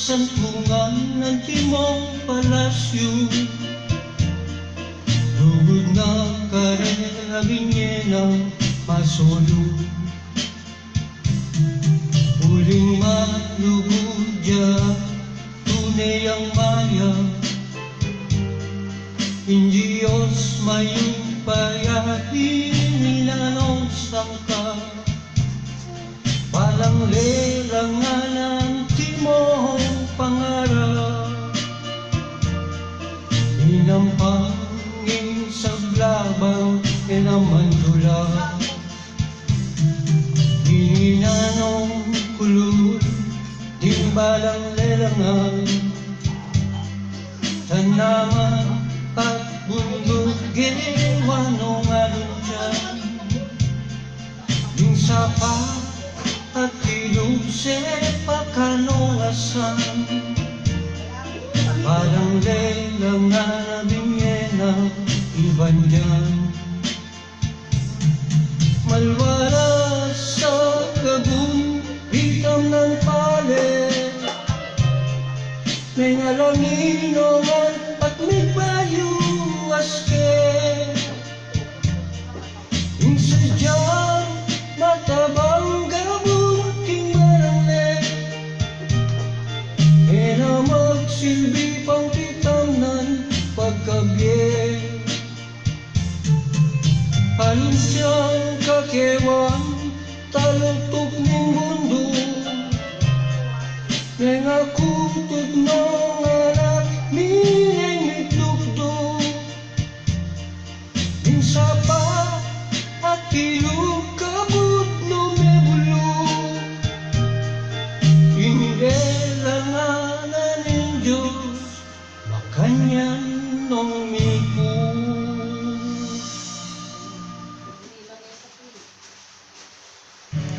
santungan ng timong palasyo. Lugod na karera binyena masolo, huling malugod ya tunay ang maya. Indiyos mayupayati nilanon sangka, palang lelanganan timong pangarap. Inampangin sa blabang inamandula, dininanong kulur timbalang lelangan. Tanaman at bundok giniwanong alunjan, yung sapa at ilog sepa kanong asan. Parang lelang na binyena iban dyan, malwala sa gabun hitam ng palet. May ngalaninongan at may bayo aske, yung sadyang matabang gabun timaranglet. E na magsilbi pang titamnan pagkabye, alin siyang kakewan taluktok ng mundo. Nga kutod nung anak mineng itlukdo, yung sapa at ilog kabut no mebulog. Inirelanganan ng Diyos makanyan